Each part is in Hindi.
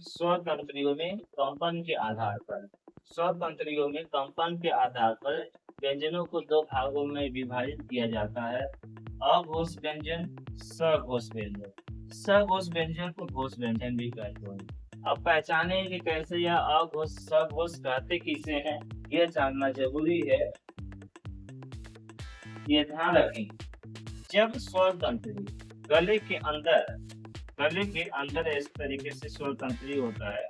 स्वतंत्रियों में कंपन के आधार पर स्वतंत्रियों में कंपन के आधार पर व्यंजनों को दो भागों में विभाजित किया जाता है। अघोष व्यंजन, सघोष व्यंजन। सघोष व्यंजन को घोष व्यंजन भी कहते हैं। अब पहचाने कि कैसे यह अघोष सघोष कहते किसे हैं, यह जानना जरूरी है। ये ध्यान रखें, जब स्वतंत्री गले के अंदर इस तरीके से स्वतंत्री होता है,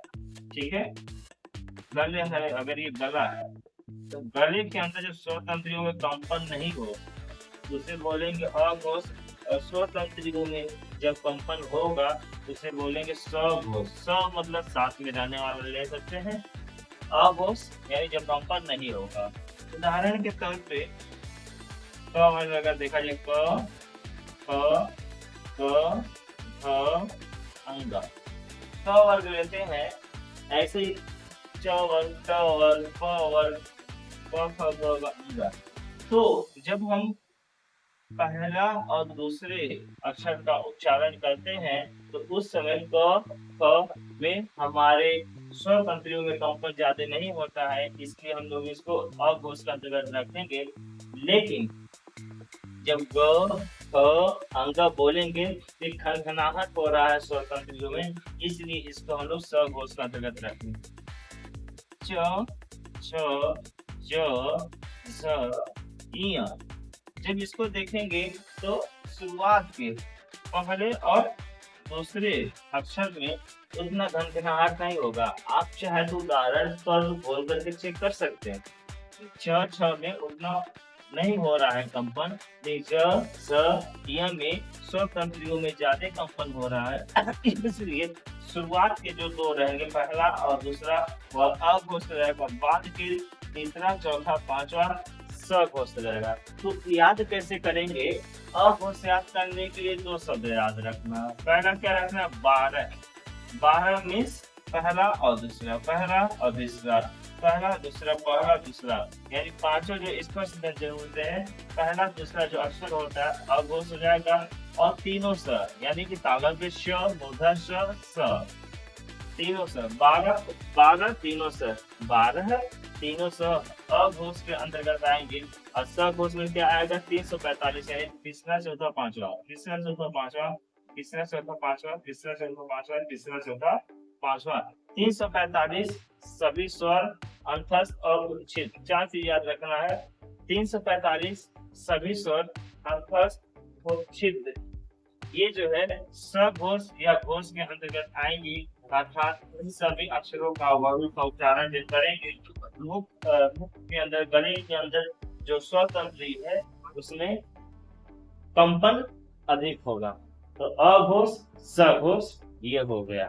ठीक है। गले है, अगर ये गला है तो गले के अंदर जब स्वतंत्रियों में कंपन नहीं हो तो उसे बोलेंगे अघोष। और स्वतंत्रियों में जब कंपन होगा तो उसे बोलेंगे सघोष। स मतलब साथ में रहने वाला ले सकते हैं। अघोष यानी जब कंपन नहीं होगा। उदाहरण के तौर पे अगर देखा जाए क ख ख अंगा, क वर्ग लेते हैं, ऐसे ही च वर्ग, ट वर्ग, प वर्ग, प ख ग घ अंगा। तो जब हम पहला और दूसरे अक्षर का उच्चारण करते हैं तो उस समय क ख में हमारे स्वतंत्रियों में कंपन ज्यादा नहीं होता है, इसलिए हम लोग इसको अघोष का अंतर्गत रखेंगे। लेकिन जब ग ख अंगा बोलेंगे तो खनखनाहट हो रहा है स्वतंत्रियों में, इसलिए इसको हम लोग सघोष का अंतर्गत रखेंगे। च छ ज झ ञ। जब इसको देखेंगे तो शुरुआत के पहले और दूसरे अक्षर में उतना खनखनाहट नहीं होगा। आप चाहे तो उदाहरण पर बोल करके चेक कर सकते हैं। च छ में उतना नहीं हो रहा है कंपन, ज स य में स्वतंत्रियों में ज्यादा कंपन हो रहा है। इसलिए शुरुआत के जो दो रहेंगे, पहला और दूसरा, वह अघोष रहेगा। बाद के तीसरा, चौथा, पांचवा सघोष रहेगा। तो याद कैसे करेंगे? अघोष याद करने के लिए दो शब्द याद रखना। पहला क्या रखना? 12। 12 मीन्स पहला और दूसरा, पहला और दूसरा, पहला दूसरा, पहला दूसरा, यानी पांचों जो स्पष्ट व्यंजन होते हैं, पहला दूसरा जो अक्षर होता है अघोष हो जाएगा। और तीनों स यानी कि तालव्य पे श, मूर्धन्य स, तीनों स। 12 तीनों स, 12 तीनों स अघोष के अंतर्गत आएंगे। और सघोष में क्या आएगा? 345, यानी तीसरा, चौथा, पांचवा, तीसरा, चौथा, पांचवा, तीसरा, चौथा, पांचवा, तीसरा, चौथा, पांचवा, तीसरा, चौथा, पांचवा। 345 सभी स्वर, अंतस्थ और उच्छिद, चार चीज याद रखना है। 345 सभी स्वर, अंतस्थ, उच्छिद, ये जो है सघोष या घोष के अंतर्गत आएंगी। अर्थात सभी अक्षरों का वर्ण का उच्चारण करेंगे। मुख के अंदर, गले के अंदर जो स्वतंत्री है उसमें कंपन अधिक होगा। तो अघोष सघोष ये हो गया।